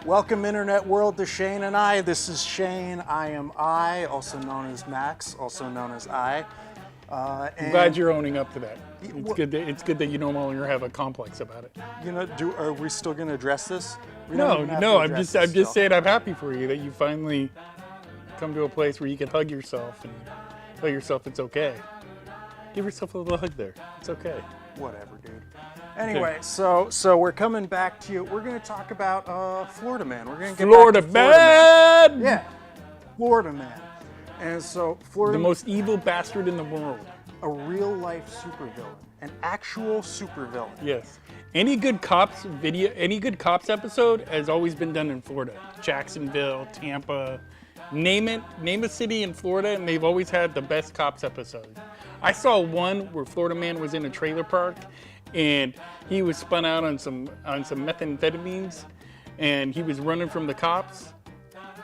Welcome, Internet world, to Shayne and I. This is Shayne. I am I, also known as Max, also known as I. I'm glad you're owning up to that. It's good that you no longer have a complex about it. You know, are we still going to address this? No. I'm just saying I'm happy for you that you finally come to a place where you can hug yourself and tell yourself it's okay. Give yourself a little hug there. It's okay. Whatever, dude. Anyway, so we're coming back to you. We're going to talk about FloridaMan. We're going to get back to FloridaMan. Yeah, FloridaMan. And so the most evil bastard in the world. A real-life supervillain, an actual supervillain. Yes. Any good cops episode has always been done in Florida. Jacksonville, Tampa, name a city in Florida, and they've always had the best cops episode. I saw one where FloridaMan was in a trailer park, and he was spun out on some methamphetamines, and he was running from the cops.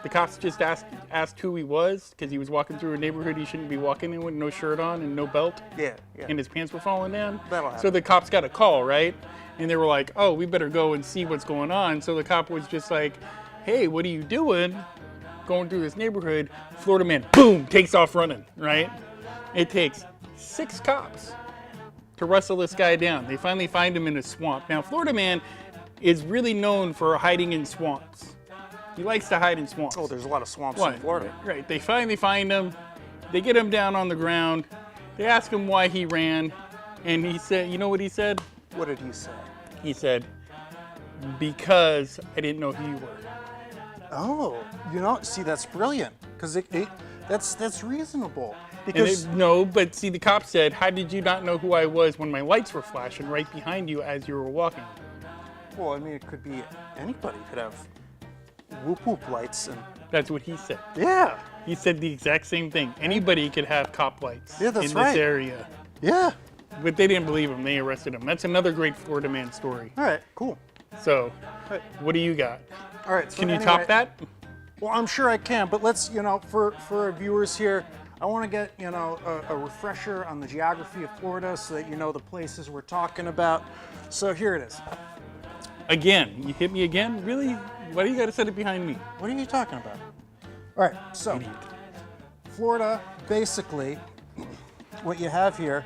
The cops just asked who he was because he was walking through a neighborhood he shouldn't be walking in with no shirt on and no belt. Yeah. And his pants were falling down. That'll happen. So the cops got a call, right? And they were like, "Oh, we better go and see what's going on." So the cop was just like, "Hey, what are you doing? Going through this neighborhood?" FloridaMan, boom, takes off running, right? It takes 6 cops to wrestle this guy down. They finally find him in a swamp. Now, FloridaMan is really known for hiding in swamps. He likes to hide in swamps. Oh, there's a lot of swamps in Florida. Right. They finally find him. They get him down on the ground. They ask him why he ran. And he said, you know what he said? What did he say? He said, "Because I didn't know who you were." Oh, see, that's brilliant. Because that's reasonable. Because but see, the cop said, "How did you not know who I was when my lights were flashing right behind you as you were walking?" Well, I mean, it could be anybody could have whoop whoop lights, and that's what he said. Yeah, he said the exact same thing. Anybody could have cop lights in this area. Yeah, but they didn't believe him. They arrested him. That's another great FloridaMan story. All right, cool. So, what do you got? All right, so can you top that? Well, I'm sure I can, but let's, for our viewers here, I want to get, a refresher on the geography of Florida so that you know the places we're talking about. So here it is. Again, you hit me again? Really? Why do you got to set it behind me? What are you talking about? All right, so Florida, basically, what you have here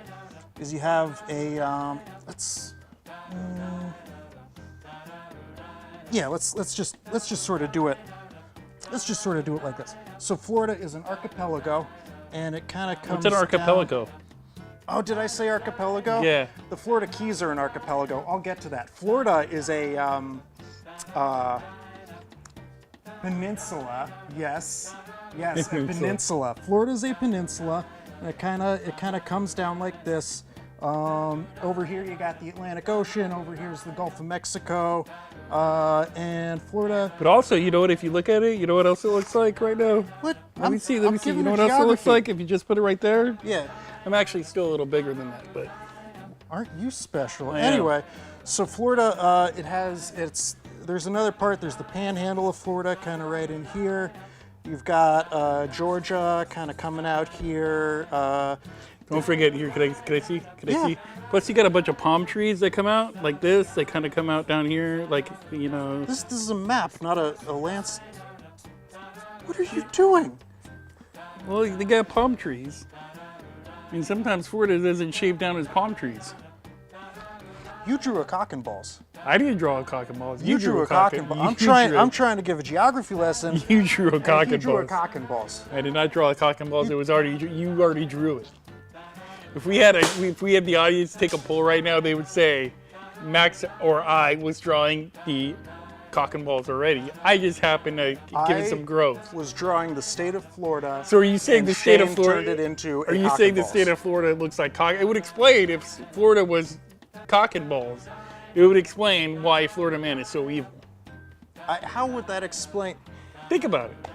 is you have a, let's just sort of do it. Let's just sort of do it like this. So Florida is an archipelago, and it kind of comes. What's an archipelago? Down. Oh, did I say archipelago? Yeah. The Florida Keys are an archipelago. I'll get to that. Florida is a peninsula. Yes, a peninsula. Florida is a peninsula, and it kind of comes down like this. Over here you got the Atlantic Ocean. Over here is the Gulf of Mexico, and Florida. But also, you know what? If you look at it, you know what else it looks like right now? What? Let me see. You know what else it looks like if you just put it right there? Yeah. I'm actually still a little bigger than that, but. Aren't you special? Anyway, so Florida, there's another part. There's the Panhandle of Florida, kind of right in here. You've got Georgia, kind of coming out here. Don't forget here. Can I see? Can I see? Plus, you got a bunch of palm trees that come out like this. They kind of come out down here, like This is a map, not a lance. What are you doing? Well, they got palm trees. I mean, sometimes Florida doesn't shave down as palm trees. You drew a cock and balls. I didn't draw a cock and balls. You drew a cock and balls. I'm trying to give a geography lesson. You drew a cock and balls. You drew a cock and balls. I did not draw a cock and balls. You already drew it. If we had the audience take a poll right now, they would say Max or I was drawing the cock and balls already. I just happened to give it some growth. I was drawing the state of Florida. So are you saying the state of Florida turned it into Are you saying the state of Florida looks like cock? It would explain if Florida was cock and balls. It would explain why FloridaMan is so evil. How would that explain? Think about it.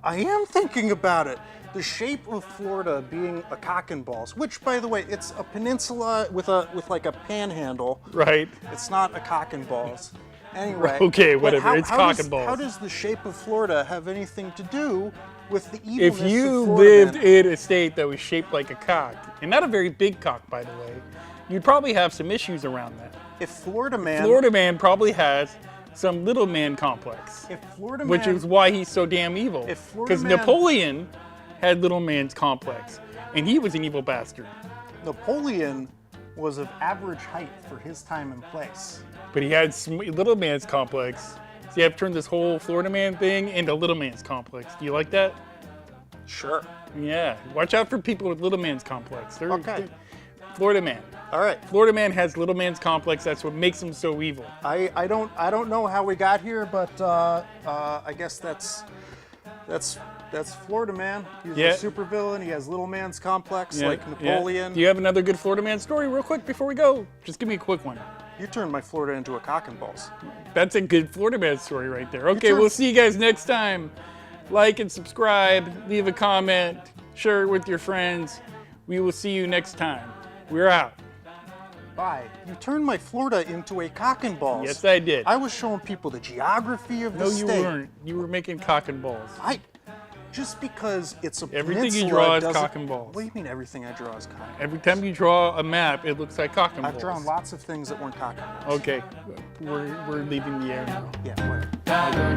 I am thinking about it. The shape of Florida being a cock and balls, which, by the way, it's a peninsula with like a panhandle. Right. It's not a cock and balls. Anyway. Okay, whatever. It's cock and balls. How does the shape of Florida have anything to do with the evilness If you of Florida, lived in a state that was shaped like a cock, and not a very big cock, by the way, you'd probably have some issues around that. If Florida Man, Florida Man probably has some little man complex, if Florida which Man, is why he's so damn evil. If Florida Because Man- Napoleon had little man's complex, and he was an evil bastard. Napoleon was of average height for his time and place. But he had little man's complex. So you have to turn this whole Florida Man thing into little man's complex. Do you like that? Sure. Yeah. Watch out for people with little man's complex. Okay. Florida Man. All right. Florida Man has little man's complex. That's what makes him so evil. I don't know how we got here, but I guess that's Florida Man. He's Yeah. a supervillain. He has little man's complex Yeah, like yeah. Napoleon. Do you have another good Florida Man story real quick before we go? Just give me a quick one. You turned my Florida into a cock and balls. That's a good Florida Man story right there. Okay, turned- we'll see you guys next time. Like and subscribe, leave a comment, share it with your friends. We will see you next time. We're out. Bye. You turned my Florida into a cock and balls. Yes, I did. I was showing people the geography of the No, state. you weren't. You were making cock and balls. Just because it's a Everything you peninsula draw is doesn't- cock and balls. What do you mean everything I draw is cock? Every time you draw a map, it looks like cock and balls. I've drawn lots of things that weren't cock and balls. Okay, we're leaving the air now. Yeah, whatever.